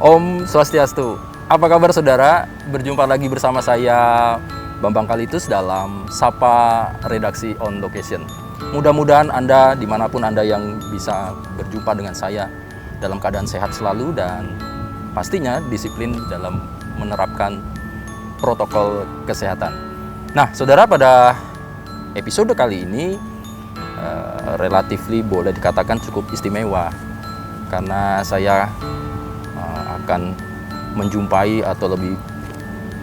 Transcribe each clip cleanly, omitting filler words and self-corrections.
Om Swastiastu. Apa kabar saudara? Berjumpa lagi bersama saya Bambang Kalitus dalam Sapa Redaksi on Location. Mudah-mudahan Anda dimanapun Anda yang bisa berjumpa dengan saya dalam keadaan sehat selalu dan pastinya disiplin dalam menerapkan protokol kesehatan. Nah saudara, pada episode kali ini relatively boleh dikatakan cukup istimewa karena saya akan menjumpai atau lebih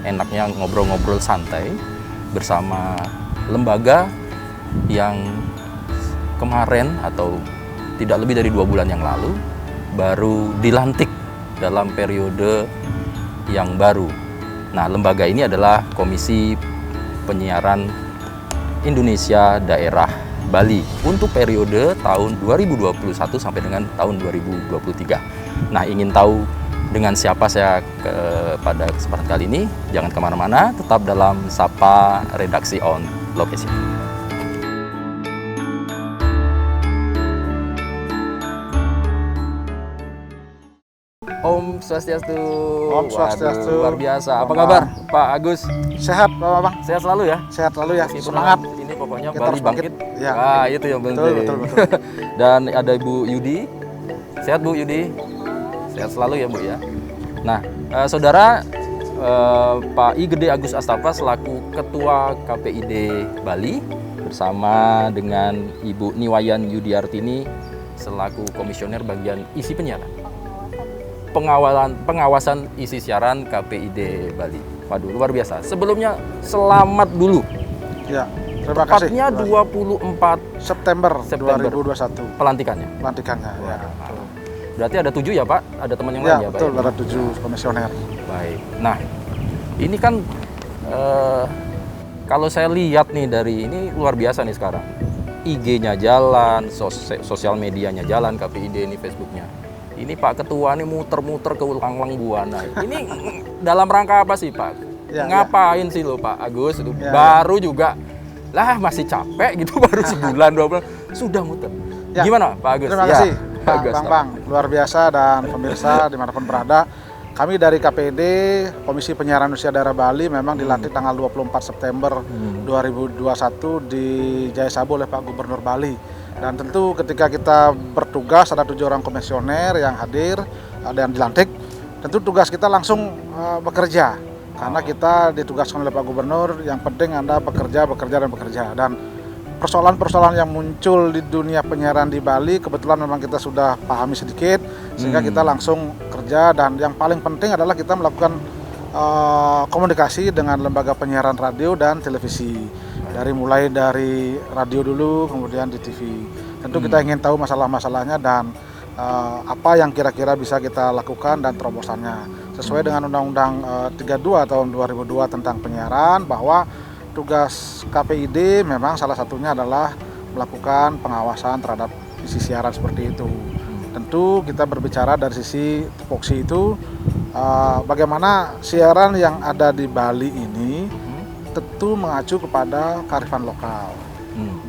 enaknya ngobrol-ngobrol santai bersama lembaga yang kemarin atau tidak lebih dari 2 bulan yang lalu baru dilantik dalam periode yang baru. Nah, lembaga ini adalah Komisi Penyiaran Indonesia Daerah Bali untuk periode tahun 2021 sampai dengan tahun 2023. Nah, ingin tahu dengan siapa saya pada kesempatan kali ini? Jangan kemana-mana, tetap dalam Sapa Redaksi on Location. Om Swastiastu. Om Swastiastu. Waduh, luar biasa. Apa kabar Pak Agus? Sehat Pak Bambang. Sehat selalu ya? Sehat selalu ya. Meskipun Semangat. Ini pokoknya Kita Bali harus bangkit. Ya. Ah, itu yang penting. Betul. Dan ada Ibu Yudi. Sehat Bu Yudi? Sehat selalu ya Bu ya. Nah, saudara, Pak I Gede Agus Astafa selaku Ketua KPID Bali bersama dengan Ibu Niwayan Yudiartini selaku Komisioner bagian isi penyiaran. Pengawasan isi siaran KPID Bali. Waduh, luar biasa. Sebelumnya selamat dulu. Ya, terima kasih. Tepatnya 24 September 2021 pelantikannya. pelantikannya. Ya. Berarti ada 7 ya Pak? Ada teman yang Ya, lain ya Pak? betul, Ya? ada 7 komisioner. Baik. Nah, ini kan kalau saya lihat nih dari ini luar biasa nih sekarang. IG-nya jalan, sosial medianya jalan, KPID ini Facebooknya. Ini Pak Ketua nih muter-muter ke Langlang Buana. Ini dalam rangka apa sih Pak? Ngapain sih lo Pak Agus? Baru juga lah masih capek gitu baru sebulan 2 bulan sudah muter. Gimana Pak Agus? Terima kasih Pak Bambang. Luar biasa dan pemirsa dimanapun berada. Kami dari KPID Komisi Penyiaran Indonesia Daerah Bali memang dilantik tanggal 24 September 2021 di Jaya Sabu oleh Pak Gubernur Bali. Dan tentu ketika kita bertugas ada 7 orang komisioner yang hadir, ada yang dilantik, tentu tugas kita langsung bekerja. Karena kita ditugaskan oleh Pak Gubernur, yang penting Anda bekerja. Dan persoalan-persoalan yang muncul di dunia penyiaran di Bali, kebetulan memang kita sudah pahami sedikit, sehingga kita langsung kerja. Dan yang paling penting adalah kita melakukan komunikasi dengan lembaga penyiaran radio dan televisi. Mulai dari radio dulu, kemudian di TV. Tentu kita ingin tahu masalah-masalahnya dan apa yang kira-kira bisa kita lakukan dan terobosannya. Sesuai dengan Undang-Undang 32 tahun 2002 tentang penyiaran, bahwa tugas KPID memang salah satunya adalah melakukan pengawasan terhadap isi siaran seperti itu. Tentu kita berbicara dari sisi tupoksi itu, bagaimana siaran yang ada di Bali ini tentu mengacu kepada kearifan lokal.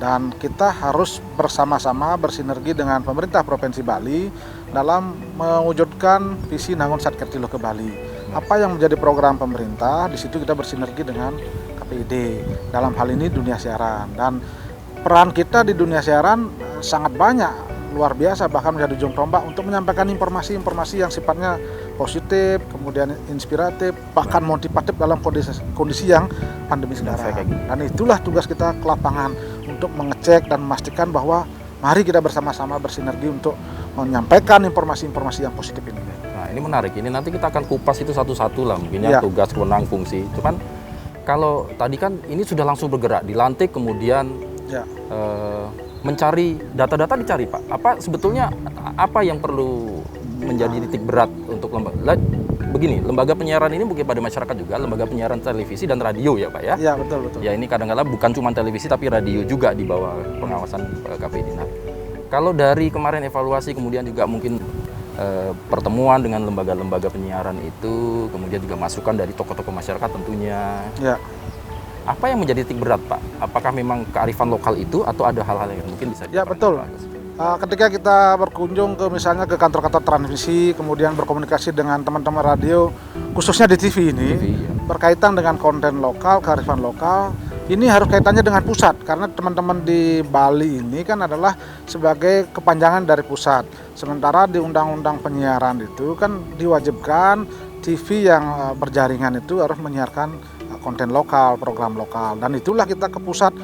Dan kita harus bersama-sama bersinergi dengan pemerintah Provinsi Bali dalam mewujudkan visi Nangun Satkertilo ke Bali. Apa yang menjadi program pemerintah, di situ kita bersinergi dengan KPID dalam hal ini dunia siaran. Dan peran kita di dunia siaran sangat banyak, luar biasa, bahkan menjadi ujung tombak untuk menyampaikan informasi-informasi yang sifatnya positif, kemudian inspiratif, bahkan motivatif dalam kondisi yang pandemi sekarang. Dan itulah tugas kita ke lapangan untuk mengecek dan memastikan bahwa mari kita bersama-sama bersinergi untuk menyampaikan informasi-informasi yang positif ini. Nah, ini menarik. Ini nanti kita akan kupas itu satu-satu lah, mungkin ya, tugas, kewenangan, fungsi. Cuman kalau tadi kan ini sudah langsung bergerak, dilantik kemudian mencari data-data dicari Pak. Apa sebetulnya apa yang perlu menjadi titik berat untuk lembaga? Begini, lembaga penyiaran ini mungkin pada masyarakat juga, lembaga penyiaran televisi dan radio ya Pak ya? Iya, betul. Ya ini kadang-kadang bukan cuma televisi tapi radio juga di bawah pengawasan KPID. Nah, kalau dari kemarin evaluasi kemudian juga mungkin pertemuan dengan lembaga-lembaga penyiaran itu, kemudian juga masukan dari tokoh-tokoh masyarakat tentunya. Ya. Apa yang menjadi titik berat Pak? Apakah memang kearifan lokal itu atau ada hal-hal yang mungkin bisa Ya betul. Ketika kita berkunjung ke misalnya ke kantor-kantor transmisi, kemudian berkomunikasi dengan teman-teman radio, khususnya di TV ini, berkaitan dengan konten lokal, kearifan lokal, ini harus kaitannya dengan pusat, karena teman-teman di Bali ini kan adalah sebagai kepanjangan dari pusat. Sementara di Undang-Undang Penyiaran itu kan diwajibkan TV yang berjaringan itu harus menyiarkan konten lokal, program lokal, dan itulah kita ke pusat,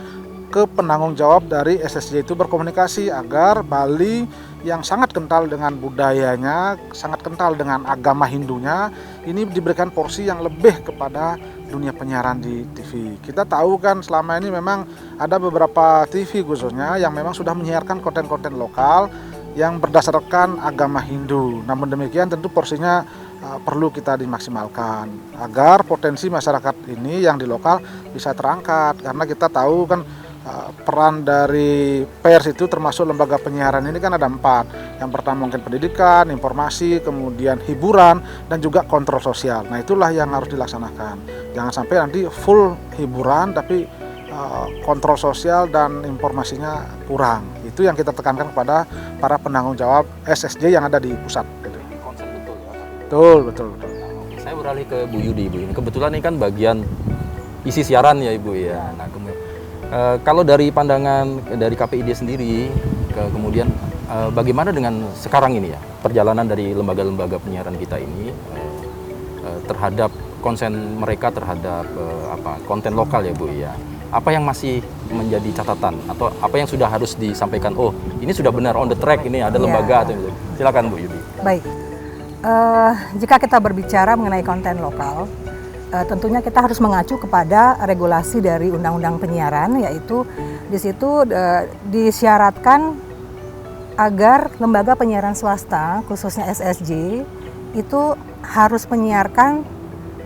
ke penanggung jawab dari SSJ itu berkomunikasi agar Bali yang sangat kental dengan budayanya, sangat kental dengan agama Hindunya, ini diberikan porsi yang lebih kepada dunia penyiaran di TV. Kita tahu kan selama ini memang ada beberapa TV khususnya yang memang sudah menyiarkan konten-konten lokal yang berdasarkan agama Hindu. Namun demikian tentu porsinya perlu kita dimaksimalkan agar potensi masyarakat ini yang di lokal bisa terangkat, karena kita tahu kan peran dari pers itu termasuk lembaga penyiaran ini kan ada 4. Yang pertama mungkin pendidikan, informasi, kemudian hiburan, dan juga kontrol sosial. Nah itulah yang harus dilaksanakan. Jangan sampai nanti full hiburan tapi kontrol sosial dan informasinya kurang. Itu yang kita tekankan kepada para penanggung jawab SSJ yang ada di pusat. Konsep betul ya. Betul. Saya beralih ke Bu Yudi, Bu. Ini kebetulan ini kan bagian isi siaran ya Ibu ya. Nah, kalau dari pandangan dari KPID sendiri, kemudian bagaimana dengan sekarang ini ya perjalanan dari lembaga-lembaga penyiaran kita ini terhadap konsen mereka terhadap konten lokal ya Bu ya. Apa yang masih menjadi catatan atau apa yang sudah harus disampaikan? Oh, ini sudah benar on the track, ini ada lembaga atau gitu. Silakan Bu Yudi. Baik. Jika kita berbicara mengenai konten lokal, tentunya kita harus mengacu kepada regulasi dari Undang-Undang Penyiaran, yaitu di situ disyaratkan agar lembaga penyiaran swasta, khususnya SSJ, itu harus menyiarkan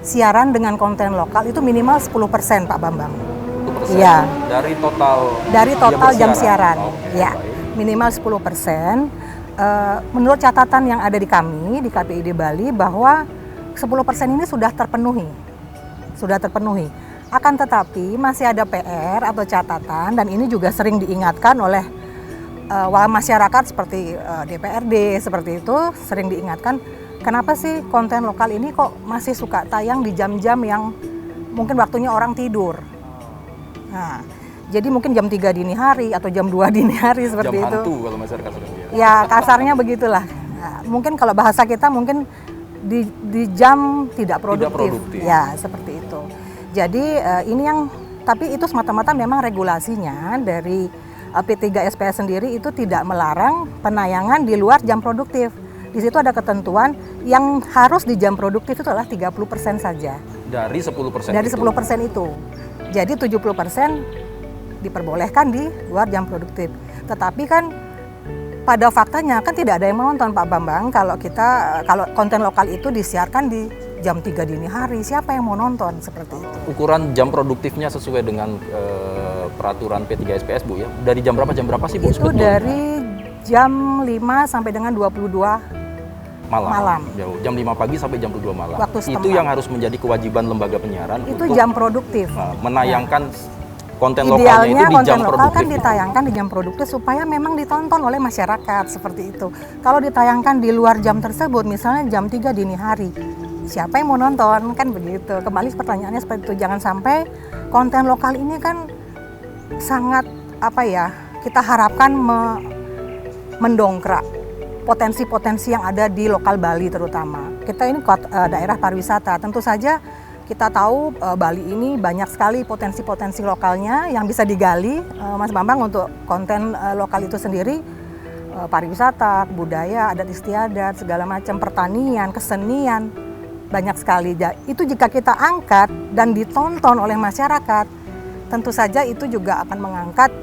siaran dengan konten lokal itu minimal 10%, Pak Bambang. 10% ya. Dari total jam siaran. Okay, ya, minimal 10%. Menurut catatan yang ada di kami di KPID Bali bahwa 10% ini sudah terpenuhi. Akan tetapi masih ada PR atau catatan, dan ini juga sering diingatkan oleh masyarakat seperti DPRD seperti itu, sering diingatkan kenapa sih konten lokal ini kok masih suka tayang di jam-jam yang mungkin waktunya orang tidur. Nah, jadi mungkin jam 3 dini hari atau jam 2 dini hari seperti jam itu. Jam hantu kalau masyarakat sudah bilang. Ya kasarnya begitulah. Nah, mungkin kalau bahasa kita mungkin di jam tidak produktif. Ya seperti itu. Jadi ini yang, tapi itu semata-mata memang regulasinya dari P3SPS sendiri itu tidak melarang penayangan di luar jam produktif. Di situ ada ketentuan yang harus di jam produktif itu adalah 30% saja. Dari 10%. Dari 10% itu. Jadi 70% diperbolehkan di luar jam produktif. Tetapi kan pada faktanya kan tidak ada yang menonton, Pak Bambang, kalau konten lokal itu disiarkan di jam 3 dini hari, siapa yang mau nonton seperti itu? Ukuran jam produktifnya sesuai dengan peraturan P3SPS Bu ya. Dari jam berapa sih Bu? Itu sebetulnya? Dari jam 5 sampai dengan 22 malam. Jauh. Jam 5 pagi sampai jam 22 malam. Waktu itu yang harus menjadi kewajiban lembaga penyiaran itu untuk jam produktif. Menayangkan konten Idealnya lokalnya itu di jam lokal produktif. Kan ditayangkan di jam produktif supaya memang ditonton oleh masyarakat seperti itu. Kalau ditayangkan di luar jam tersebut, misalnya jam 3 dini hari, siapa yang mau nonton? Kan begitu. Kembali pertanyaannya seperti itu. Jangan sampai konten lokal ini kan sangat kita harapkan mendongkrak potensi-potensi yang ada di lokal Bali terutama. Kita ini daerah pariwisata, tentu saja kita tahu Bali ini banyak sekali potensi-potensi lokalnya yang bisa digali, Mas Bambang, untuk konten lokal itu sendiri, pariwisata, budaya, adat istiadat, segala macam, pertanian, kesenian, banyak sekali. Itu jika kita angkat dan ditonton oleh masyarakat, tentu saja itu juga akan mengangkat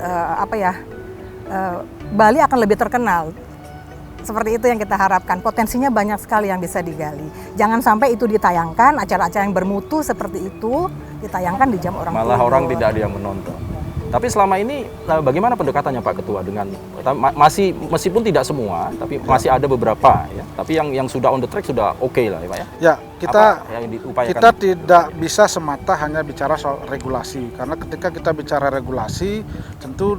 Bali akan lebih terkenal. Seperti itu yang kita harapkan. Potensinya banyak sekali yang bisa digali. Jangan sampai itu ditayangkan, acara-acara yang bermutu seperti itu ditayangkan di jam orang tidur. Malah orang tidak ada yang menonton. Tapi selama ini bagaimana pendekatannya Pak Ketua dengan meskipun tidak semua, tapi masih ada beberapa ya. Tapi yang sudah on the track sudah oke lah ya Pak ya. Ya, yang kita tidak bisa semata hanya bicara soal regulasi, karena ketika kita bicara regulasi tentu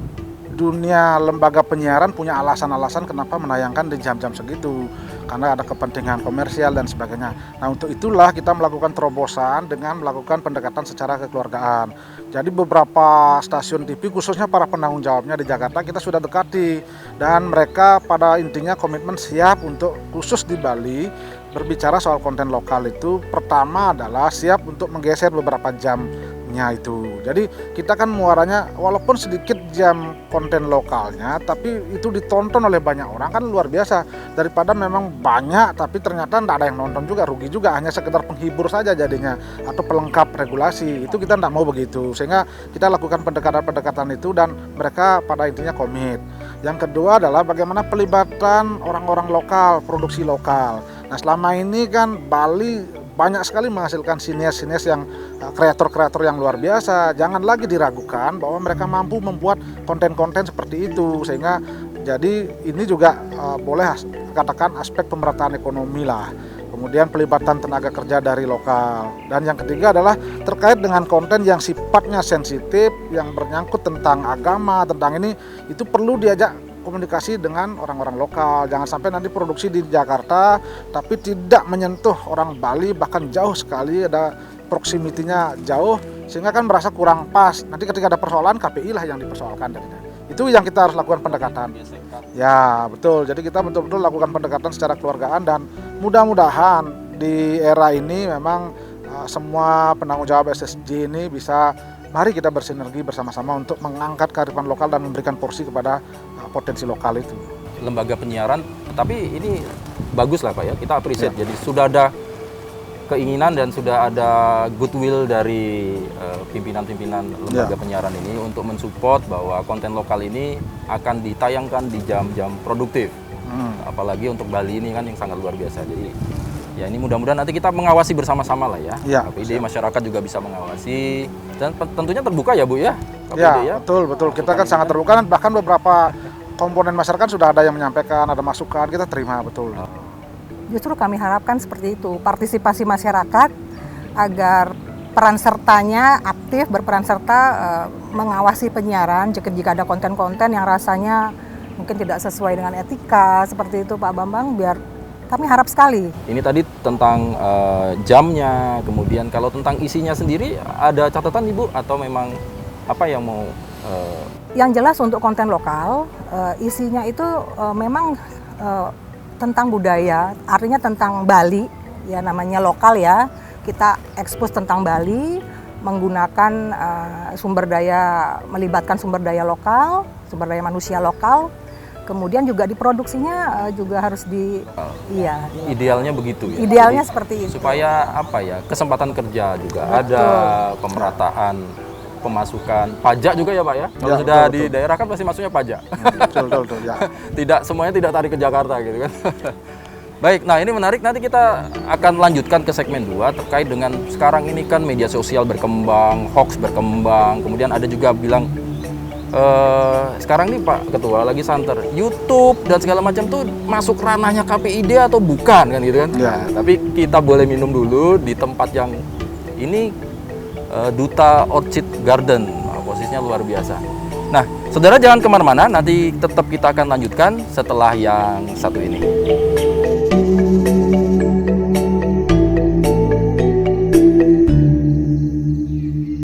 dunia lembaga penyiaran punya alasan-alasan kenapa menayangkan di jam-jam segitu, karena ada kepentingan komersial dan sebagainya. Nah, untuk itulah kita melakukan terobosan dengan melakukan pendekatan secara kekeluargaan. Jadi beberapa stasiun TV khususnya para penanggung jawabnya di Jakarta kita sudah dekati, dan mereka pada intinya komitmen siap untuk khusus di Bali berbicara soal konten lokal. Itu pertama adalah siap untuk menggeser beberapa jamnya itu. Jadi kita kan muaranya walaupun sedikit jam konten lokalnya, tapi itu ditonton oleh banyak orang, kan luar biasa. Daripada memang banyak tapi ternyata tidak ada yang nonton juga, rugi juga, hanya sekedar penghibur saja jadinya atau pelengkap regulasi. Itu kita tidak mau begitu, sehingga kita lakukan pendekatan-pendekatan itu dan mereka pada intinya komit. Yang kedua adalah bagaimana pelibatan orang-orang lokal, produksi lokal. Nah, selama ini kan Bali banyak sekali menghasilkan sinias-sinias yang kreator-kreator yang luar biasa. Jangan lagi diragukan bahwa mereka mampu membuat konten-konten seperti itu, sehingga jadi ini juga boleh katakan aspek pemerataan ekonomi lah. Kemudian pelibatan tenaga kerja dari lokal. Dan yang ketiga adalah terkait dengan konten yang sifatnya sensitif, yang bernyangkut tentang agama, tentang ini, itu perlu diajak komunikasi dengan orang-orang lokal. Jangan sampai nanti produksi di Jakarta tapi tidak menyentuh orang Bali, bahkan jauh sekali, ada proximity-nya jauh, sehingga kan merasa kurang pas. Nanti ketika ada persoalan, KPI lah yang dipersoalkan jadinya. Itu yang kita harus lakukan pendekatan. Ya, betul. Jadi kita betul-betul lakukan pendekatan secara keluargaan, dan mudah-mudahan di era ini memang semua penanggung jawab SSJ ini bisa, mari kita bersinergi bersama-sama untuk mengangkat kearifan lokal dan memberikan porsi kepada potensi lokal itu. Lembaga penyiaran, tapi ini bagus lah Pak ya, kita appreciate. Jadi sudah ada keinginan dan sudah ada goodwill dari pimpinan-pimpinan lembaga penyiaran ini untuk mensupport bahwa konten lokal ini akan ditayangkan di jam-jam produktif. Apalagi untuk Bali ini kan yang sangat luar biasa. Jadi ya ini mudah-mudahan nanti kita mengawasi bersama-sama lah ya. KPID, masyarakat juga bisa mengawasi, dan tentunya terbuka ya Bu ya. KPID, ya, betul. Kita kan sangat terbuka, dan bahkan beberapa komponen masyarakat sudah ada yang menyampaikan, ada masukan, kita terima betul. Justru kami harapkan seperti itu, partisipasi masyarakat agar peran sertanya aktif, berperan serta mengawasi penyiaran jika ada konten-konten yang rasanya mungkin tidak sesuai dengan etika, seperti itu Pak Bambang, biar kami harap sekali. Ini tadi tentang jamnya, kemudian kalau tentang isinya sendiri ada catatan Ibu atau memang apa yang mau? Yang jelas untuk konten lokal, isinya itu memang tentang budaya, artinya tentang Bali, ya namanya lokal ya. Kita ekspos tentang Bali, menggunakan melibatkan sumber daya lokal, sumber daya manusia lokal. Kemudian juga diproduksinya juga harus idealnya begitu ya. Idealnya seperti itu. Supaya apa ya, kesempatan kerja juga ada, pemerataan pemasukan, pajak juga ya Pak ya. Kalau sudah di daerah kan pasti masuknya pajak. Betul ya. Semuanya tidak tarik ke Jakarta gitu kan. Baik, nah ini menarik, nanti kita akan lanjutkan ke segmen 2 terkait dengan sekarang ini kan media sosial berkembang, hoax berkembang, kemudian ada juga bilang sekarang nih Pak Ketua lagi santer, YouTube dan segala macam tuh masuk ranahnya KPID atau bukan kan gitu kan. Nah, tapi kita boleh minum dulu di tempat yang ini Duta Orchid Garden, posisinya luar biasa. Nah, saudara jangan kemana-mana, nanti tetap kita akan lanjutkan setelah yang satu ini.